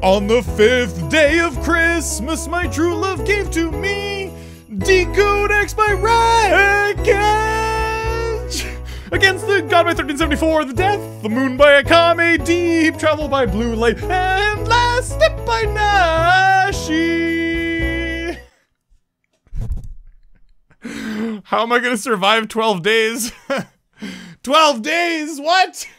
On the 5th day of Christmas, my true love gave to me DecodeX by Rekedge. Against the God by 1374, the death, the moon by Akame, deep travel by blue light, and last step by Nashi. How am I gonna survive 12 days? 12 days, what?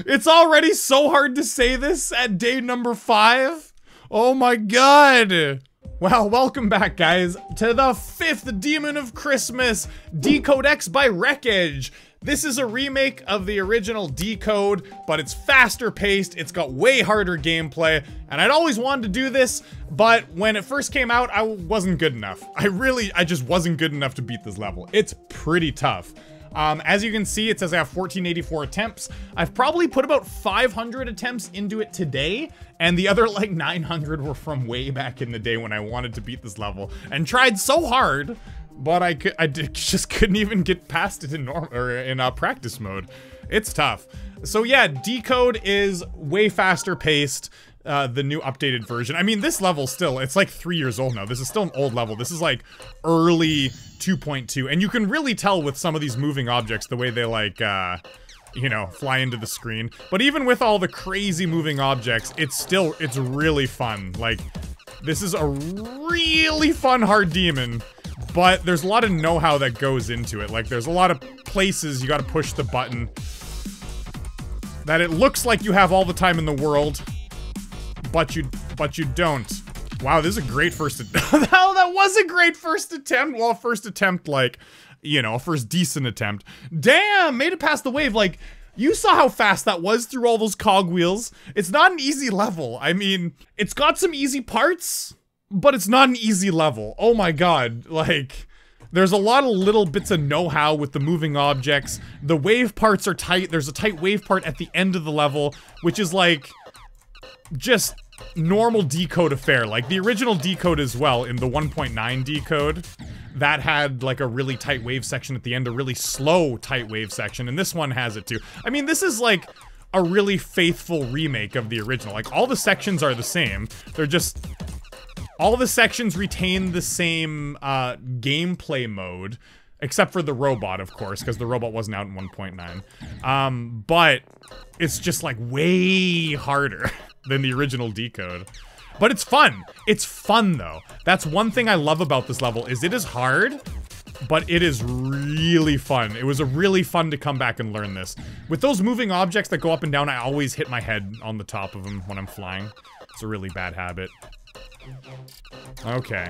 It's already so hard to say this at day number 5. Oh my god. Well, welcome back, guys, to the 5th Demon of Christmas, DecodeX by Rekedge. This is a remake of the original Decode, but it's faster paced, it's got way harder gameplay, and I'd always wanted to do this, but when it first came out, I wasn't good enough. I just wasn't good enough to beat this level. It's pretty tough. As you can see, it says I have 1484 attempts. I've probably put about 500 attempts into it today, and the other like 900 were from way back in the day when I wanted to beat this level and tried so hard, but I just couldn't even get past it in practice mode. It's tough. So yeah, Decode is way faster paced. The new updated version. I mean, this level still, it's like 3 years old now. This is still an old level. This is like early 2.2. And you can really tell with some of these moving objects, the way they like, you know, fly into the screen. But even with all the crazy moving objects, it's really fun. Like, this is a really fun hard demon, but there's a lot of know-how that goes into it. Like, there's a lot of places you gotta push the button that it looks like you have all the time in the world. But you don't. Wow, this is a great first attempt. Oh, that was a great first attempt. Well, first attempt, like, you know, first decent attempt. Damn, made it past the wave. Like, you saw how fast that was through all those cogwheels. It's not an easy level. I mean, it's got some easy parts, but it's not an easy level. Oh my god, like, there's a lot of little bits of know-how with the moving objects. The wave parts are tight. There's a tight wave part at the end of the level, which is like, just normal Decode affair. Like the original Decode as well, in the 1.9 Decode, that had like a really tight wave section at the end, a really slow tight wave section, and this one has it too. I mean, this is like a really faithful remake of the original. Like, all the sections are the same. They're just, all the sections retain the same gameplay mode, except for the robot, of course, because the robot wasn't out in 1.9. But it's just like way harder than the original Decode. But it's fun. It's fun, though. That's one thing I love about this level, is it is hard, but it is really fun. It was a really fun to come back and learn this. With those moving objects that go up and down, I always hit my head on the top of them when I'm flying. It's a really bad habit. Okay.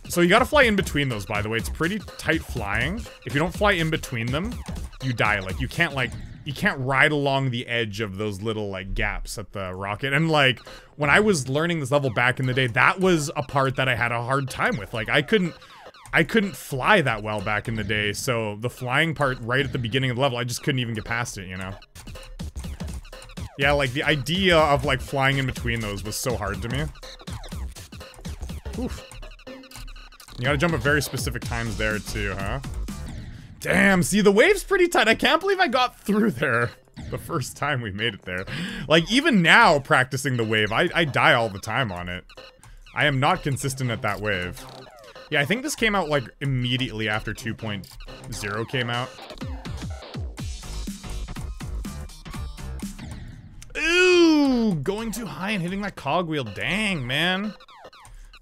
So you gotta fly in between those, by the way. It's pretty tight flying. If you don't fly in between them, you die. Like, you can't ride along the edge of those little, like, gaps at the rocket. And, like, when I was learning this level back in the day, that was a part that I had a hard time with. Like, I couldn't fly that well back in the day, so the flying part right at the beginning of the level, I just couldn't even get past it, you know? Yeah, like, the idea of, like, flying in between those was so hard to me. Oof. You gotta jump at very specific times there, too, huh? Damn, see, the wave's pretty tight. I can't believe I got through there the first time we made it there. Like, even now, practicing the wave, I die all the time on it. I am not consistent at that wave. Yeah, I think this came out, like, immediately after 2.0 came out. Ooh, going too high and hitting that cogwheel. Dang, man.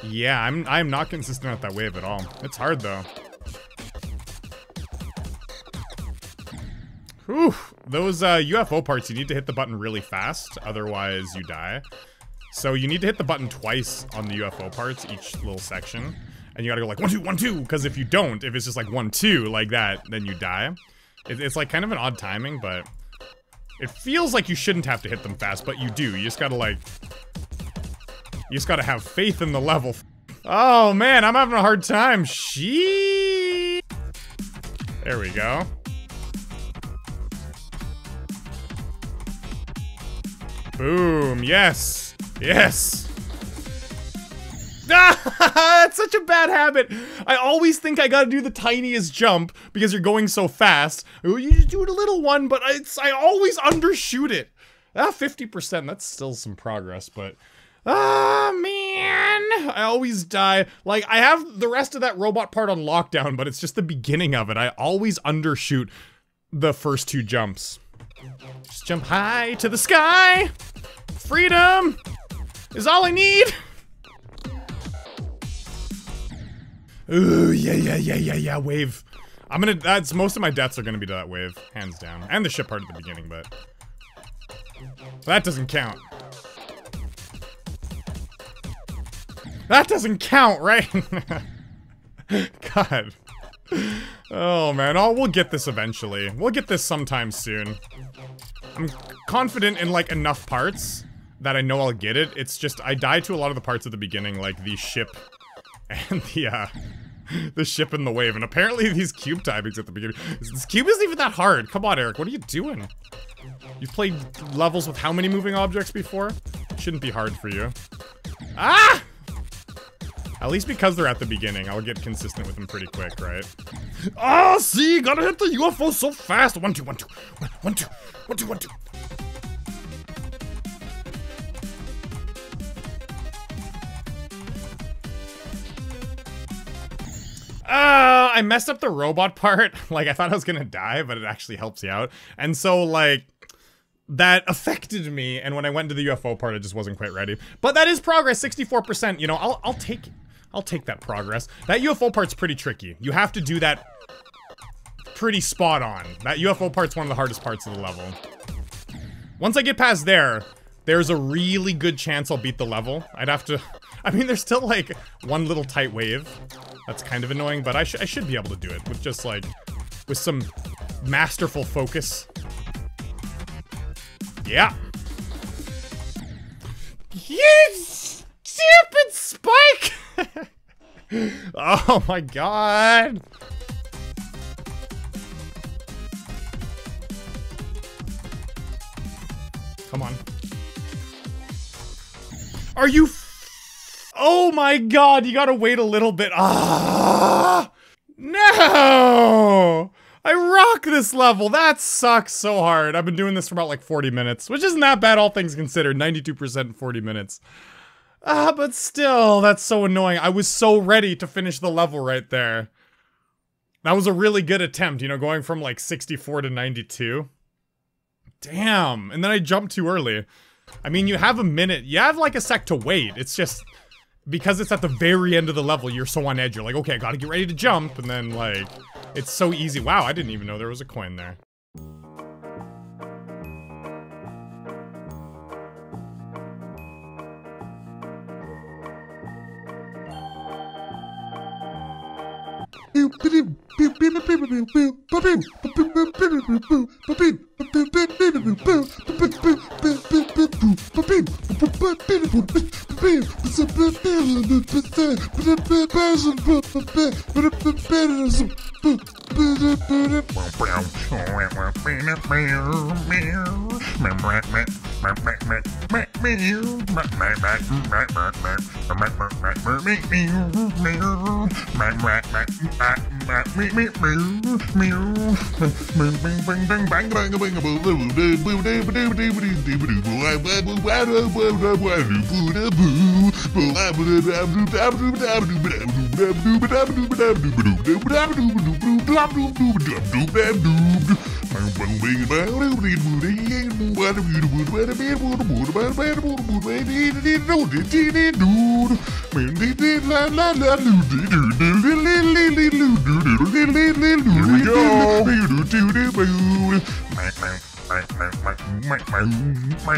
Yeah, I'm not consistent at that wave at all. It's hard, though. Whew, those UFO parts, you need to hit the button really fast, otherwise you die. So you need to hit the button twice on the UFO parts, each little section. And you gotta go like 1, 2, 1, 2, because if you don't, if it's just like 1, 2, like that, then you die. It's like kind of an odd timing, but it feels like you shouldn't have to hit them fast, but you do. You just gotta like, you just gotta have faith in the level. Oh man, I'm having a hard time. Sheesh. There we go. Boom, yes, yes. That's such a bad habit. I always think I gotta do the tiniest jump because you're going so fast. You just do a little one, but I always undershoot it. 50%, that's still some progress, but... Ah, man! I always die. Like, I have the rest of that robot part on lockdown, but it's just the beginning of it. I always undershoot the first 2 jumps. Just jump high to the sky! Freedom is all I need! Ooh, yeah, wave. That's, most of my deaths are gonna be to that wave, hands down. And the ship part at the beginning, but... that doesn't count. That doesn't count, right? God. Oh, man. Oh, we'll get this eventually. We'll get this sometime soon. I'm confident in, like, enough parts that I know I'll get it. It's just, I die to a lot of the parts at the beginning, like the ship and the ship and the wave. And apparently these cube timings at the beginning. This cube isn't even that hard. Come on, Eric. What are you doing? You've played levels with how many moving objects before? It shouldn't be hard for you. Ah! At least because they're at the beginning, I'll get consistent with them pretty quick, right? Oh, see, gotta hit the UFO so fast. 1, 2, 1, 2, 1, 2, 1, 2, 1, 2. I messed up the robot part. Like, I thought I was gonna die, but it actually helps you out. And so, like, that affected me, and when I went to the UFO part, I just wasn't quite ready. But that is progress, 64%. You know, I'll take it. I'll take that progress. That UFO part's pretty tricky. You have to do that pretty spot on. That UFO part's one of the hardest parts of the level. Once I get past there, there's a really good chance I'll beat the level. I'd have to... I mean, there's still, like, one little tight wave. That's kind of annoying, but I should be able to do it with just, like, with some masterful focus. Yeah. You stupid spike! Oh my god. Come on. Are you oh my god, you gotta wait a little bit. Ah! No! I rock this level. That sucks so hard. I've been doing this for about like 40 minutes, which isn't that bad, all things considered. 92% in 40 minutes. But still, that's so annoying. I was so ready to finish the level right there. That was a really good attempt, you know, going from like 64 to 92. Damn. And then I jumped too early. I mean, you have a minute. You have like a sec to wait. It's just... because it's at the very end of the level, you're so on edge. You're like, okay, I gotta get ready to jump. And then, like, it's so easy. Wow, I didn't even know there was a coin there.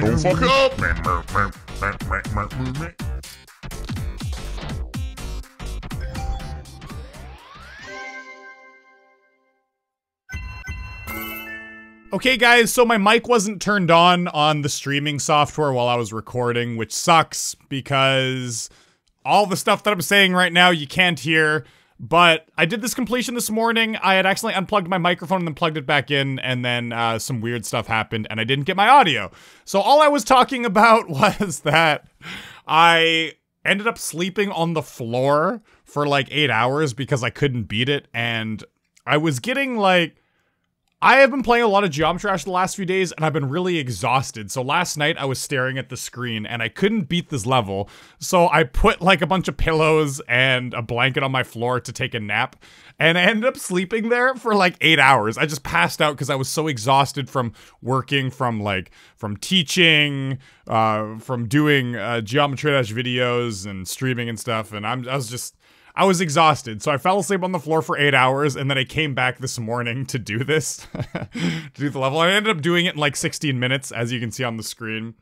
Don't fuck up! Okay guys, so my mic wasn't turned on the streaming software while I was recording, which sucks because all the stuff that I'm saying right now you can't hear. But I did this completion this morning. I had accidentally unplugged my microphone and then plugged it back in, and then some weird stuff happened, and I didn't get my audio. So all I was talking about was that I ended up sleeping on the floor for like 8 hours because I couldn't beat it, and I was getting like I have been playing a lot of Geometry Dash the last few days, and I've been really exhausted. So last night I was staring at the screen and I couldn't beat this level. So I put like a bunch of pillows and a blanket on my floor to take a nap. And I ended up sleeping there for like 8 hours. I just passed out because I was so exhausted from working, from teaching, from doing Geometry Dash videos and streaming and stuff. And I was exhausted, so I fell asleep on the floor for 8 hours, and then I came back this morning to do this, to do the level. I ended up doing it in like 16 minutes, as you can see on the screen.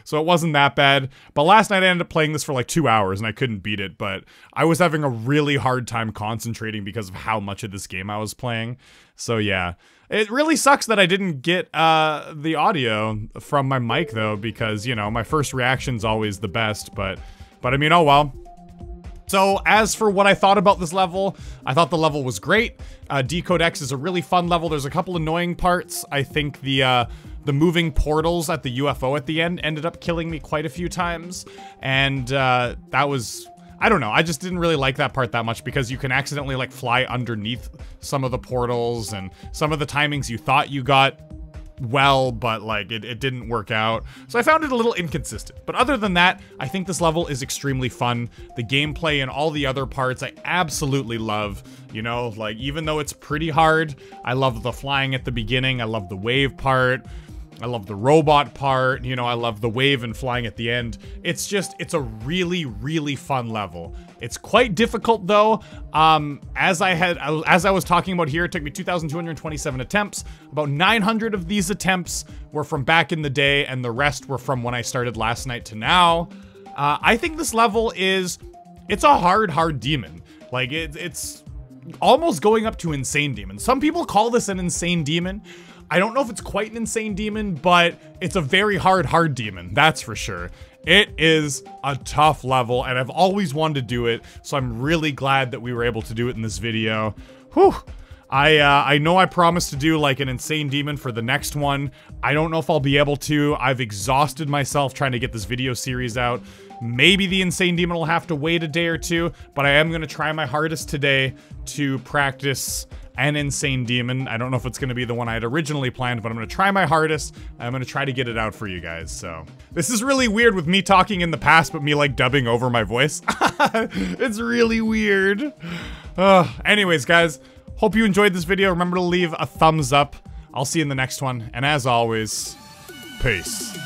So it wasn't that bad, but last night I ended up playing this for like 2 hours, and I couldn't beat it, but I was having a really hard time concentrating because of how much of this game I was playing. So yeah, it really sucks that I didn't get the audio from my mic, though, because, you know, my first reaction's always the best, but I mean, oh well. So, as for what I thought about this level, I thought the level was great. DecodeX is a really fun level. There's a couple annoying parts. I think the moving portals at the UFO at the end ended up killing me quite a few times. And that was, I don't know, I just didn't really like that part that much because you can accidentally like fly underneath some of the portals, and some of the timings you thought you got well, but like it didn't work out. So I found it a little inconsistent. But other than that, I think this level is extremely fun. The gameplay and all the other parts I absolutely love. You know, like even though it's pretty hard, I love the flying at the beginning. I love the wave part. I love the robot part. You know, I love the wave and flying at the end. It's a really, really fun level. It's quite difficult though. As I was talking about here, it took me 2,227 attempts. About 900 of these attempts were from back in the day, and the rest were from when I started last night to now. I think this level it's a hard demon. Like it's almost going up to insane demon. Some people call this an insane demon. I don't know if it's quite an insane demon, but it's a very hard demon, that's for sure. It is a tough level, and I've always wanted to do it, so I'm really glad that we were able to do it in this video. Whew. I know I promised to do like an insane demon for the next one. I don't know if I'll be able to. I've exhausted myself trying to get this video series out. Maybe the insane demon will have to wait a day or two, but I am going to try my hardest today to practice an insane demon. I don't know if it's going to be the one I had originally planned, but I'm going to try my hardest. I'm going to try to get it out for you guys. So this is really weird with me talking in the past, but me like dubbing over my voice. It's really weird. Anyways, guys, hope you enjoyed this video. Remember to leave a thumbs up. I'll see you in the next one. And as always, peace.